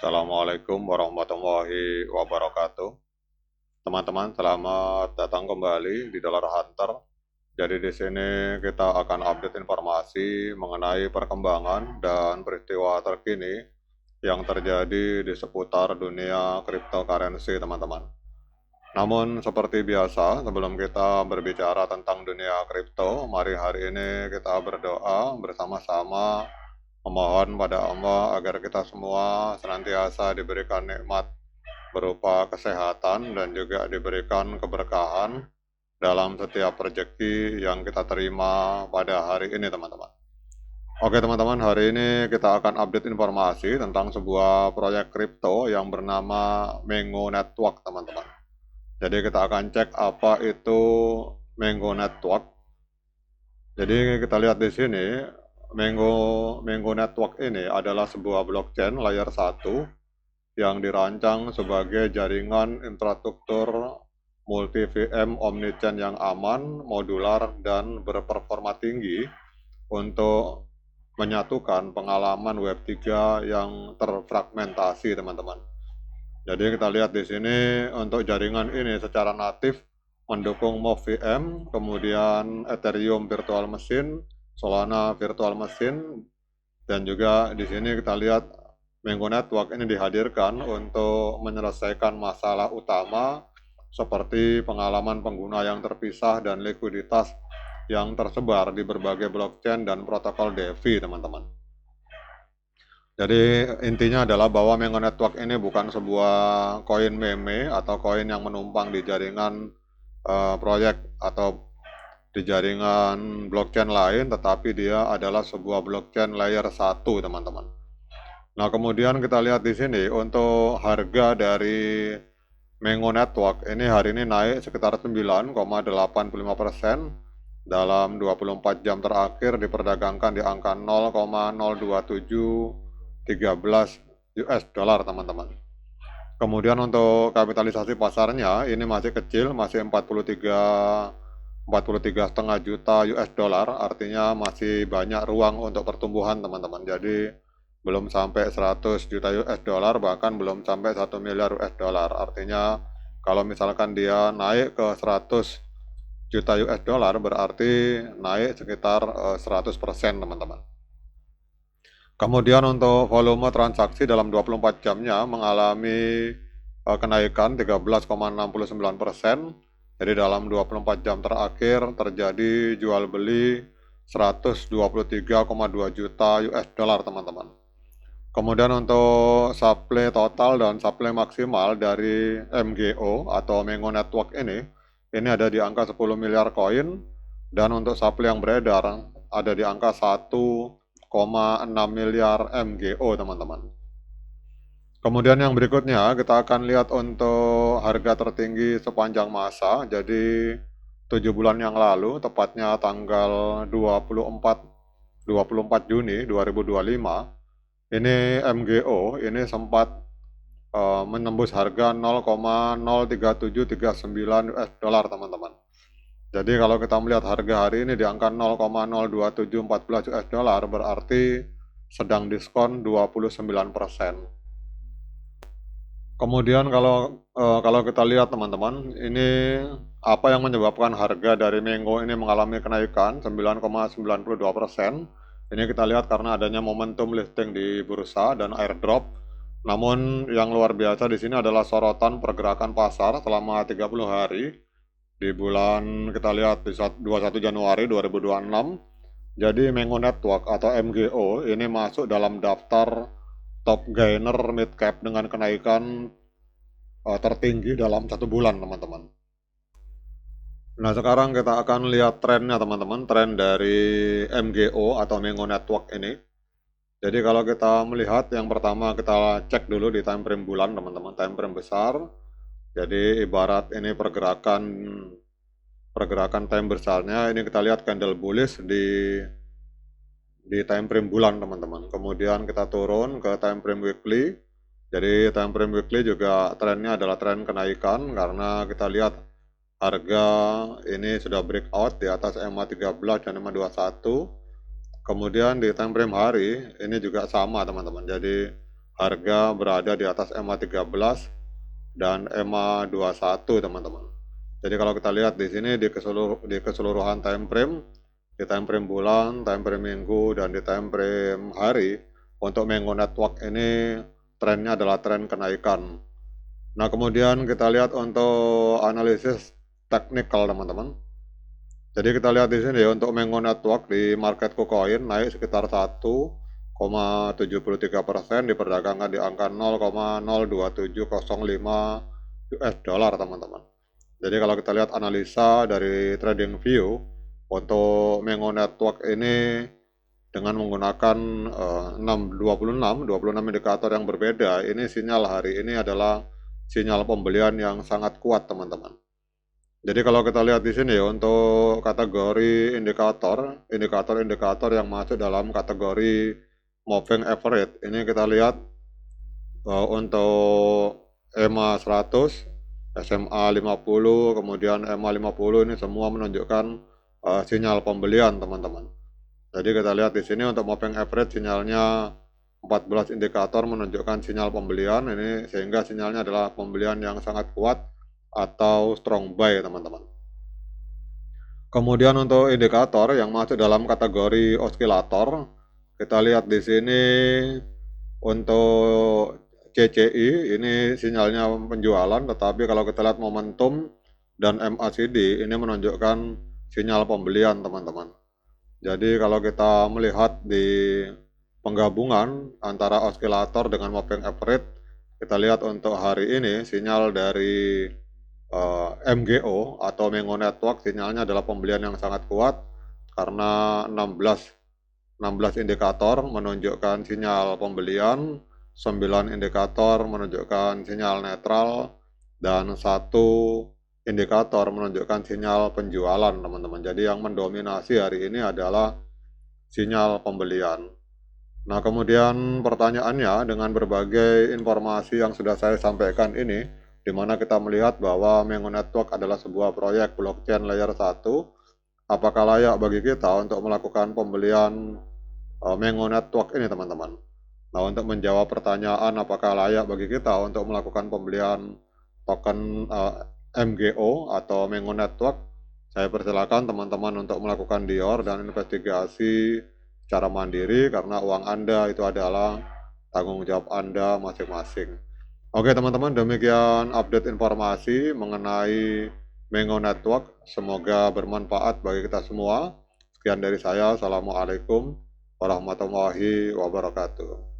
Assalamualaikum warahmatullahi wabarakatuh. Teman-teman, selamat datang kembali di Dollar Hunter. Jadi di sini kita akan update informasi mengenai perkembangan dan peristiwa terkini yang terjadi di seputar dunia cryptocurrency, teman-teman. Namun seperti biasa, sebelum kita berbicara tentang dunia kripto, mari hari ini kita berdoa bersama-sama memohon pada Allah agar kita semua senantiasa diberikan nikmat berupa kesehatan dan juga diberikan keberkahan dalam setiap rezeki yang kita terima pada hari ini, teman-teman. Oke teman-teman, hari ini kita akan update informasi tentang sebuah proyek kripto yang bernama Mango Network, teman-teman. Jadi kita akan cek apa itu Mango Network. Jadi kita lihat di sini, Mango Network ini adalah sebuah blockchain layer 1 yang dirancang sebagai jaringan infrastruktur multi-VM omnichain yang aman, modular, dan berperforma tinggi untuk menyatukan pengalaman Web3 yang terfragmentasi, teman-teman. Jadi kita lihat di sini untuk jaringan ini secara natif mendukung MoveVM, kemudian Ethereum Virtual Machine, Solana Virtual Machine, dan juga di sini kita lihat Mango Network ini dihadirkan untuk menyelesaikan masalah utama seperti pengalaman pengguna yang terpisah dan likuiditas yang tersebar di berbagai blockchain dan protokol DeFi, teman-teman. Jadi intinya adalah bahwa Mango Network ini bukan sebuah koin meme atau koin yang menumpang di jaringan proyek atau di jaringan blockchain lain, tetapi dia adalah sebuah blockchain layer 1, teman-teman. Nah, kemudian kita lihat di sini untuk harga dari Mango Network ini hari ini naik sekitar 9,85% dalam 24 jam terakhir diperdagangkan di angka 0,02713 US dollar, teman-teman. Kemudian untuk kapitalisasi pasarnya ini masih kecil, masih 43,5 juta US dollar, artinya masih banyak ruang untuk pertumbuhan, teman-teman. Jadi belum sampai 100 juta US dollar, bahkan belum sampai 1 miliar US dollar. Artinya kalau misalkan dia naik ke 100 juta US dollar berarti naik sekitar 100%, teman-teman. Kemudian untuk volume transaksi dalam 24 jamnya mengalami kenaikan 13,69%. Jadi dalam 24 jam terakhir terjadi jual beli 123,2 juta US dollar, teman-teman. Kemudian untuk supply total dan supply maksimal dari MGO atau Mango Network ini ada di angka 10 miliar koin, dan untuk supply yang beredar ada di angka 1,6 miliar MGO, teman-teman. Kemudian yang berikutnya kita akan lihat untuk harga tertinggi sepanjang masa. Jadi 7 bulan yang lalu, tepatnya tanggal 24 Juni 2025, ini MGO ini sempat menembus harga 0,03739 US dollar, teman-teman. Jadi kalau kita melihat harga hari ini di angka 0,02714 US dollar berarti sedang diskon 29%. Kemudian kalau kita lihat, teman-teman, ini apa yang menyebabkan harga dari Mango ini mengalami kenaikan 9,92%. Ini kita lihat karena adanya momentum listing di bursa dan airdrop. Namun yang luar biasa di sini adalah sorotan pergerakan pasar selama 30 hari di bulan, kita lihat di 21 Januari 2026. Jadi Mango Network atau MGO ini masuk dalam daftar top gainer mid cap dengan kenaikan tertinggi dalam 1 bulan, teman-teman. Nah, sekarang kita akan lihat trennya, teman-teman, tren dari MGO atau Mango Network ini. Jadi kalau kita melihat, yang pertama kita cek dulu di time frame bulan, teman-teman, time frame besar. Jadi ibarat ini pergerakan time besarnya, ini kita lihat candle bullish di time frame bulan, teman-teman. Kemudian kita turun ke time frame weekly. Jadi time frame weekly juga trennya adalah tren kenaikan karena kita lihat harga ini sudah breakout di atas EMA 13 dan EMA 21. Kemudian di time frame hari ini juga sama, teman-teman. Jadi harga berada di atas EMA 13 dan EMA 21 teman-teman. Jadi kalau kita lihat di sini di keseluruhan time frame, di time frame bulan, time frame minggu, dan di time frame hari, untuk Mango Network ini trennya adalah tren kenaikan. Nah, kemudian kita lihat untuk analisis teknikal teman-teman. Jadi kita lihat di sini ya, untuk Mango Network di market KuCoin naik sekitar 1,73% diperdagangkan di angka 0,02705 US dollar teman-teman. Jadi kalau kita lihat analisa dari TradingView untuk Mango Network ini dengan menggunakan 26 indikator yang berbeda, ini sinyal hari ini adalah sinyal pembelian yang sangat kuat teman-teman. Jadi kalau kita lihat di sini untuk kategori indikator yang masuk dalam kategori moving average, ini kita lihat untuk EMA 100, SMA 50, kemudian EMA 50 ini semua menunjukkan sinyal pembelian teman-teman. Jadi kita lihat di sini untuk moving average sinyalnya 14 indikator menunjukkan sinyal pembelian ini, sehingga sinyalnya adalah pembelian yang sangat kuat atau strong buy teman-teman. Kemudian untuk indikator yang masuk dalam kategori osilator, kita lihat di sini untuk CCI ini sinyalnya penjualan, tetapi kalau kita lihat momentum dan MACD ini menunjukkan sinyal pembelian teman-teman. Jadi kalau kita melihat di penggabungan antara osilator dengan moving average, kita lihat untuk hari ini sinyal dari MGO atau Mango Network sinyalnya adalah pembelian yang sangat kuat karena 16 indikator menunjukkan sinyal pembelian, 9 indikator menunjukkan sinyal netral, dan 1 indikator menunjukkan sinyal penjualan teman-teman. Jadi yang mendominasi hari ini adalah sinyal pembelian. Nah, kemudian pertanyaannya dengan berbagai informasi yang sudah saya sampaikan ini, di mana kita melihat bahwa Mango Network adalah sebuah proyek blockchain layer 1, apakah layak bagi kita untuk melakukan pembelian Mango Network ini teman-teman? Nah, untuk menjawab pertanyaan apakah layak bagi kita untuk melakukan pembelian token MGO atau Mango Network, saya persilakan teman-teman untuk melakukan dior dan investigasi secara mandiri karena uang Anda itu adalah tanggung jawab Anda masing-masing. Oke teman-teman, demikian update informasi mengenai Mango Network. Semoga bermanfaat bagi kita semua. Sekian dari saya. Assalamualaikum warahmatullahi wabarakatuh.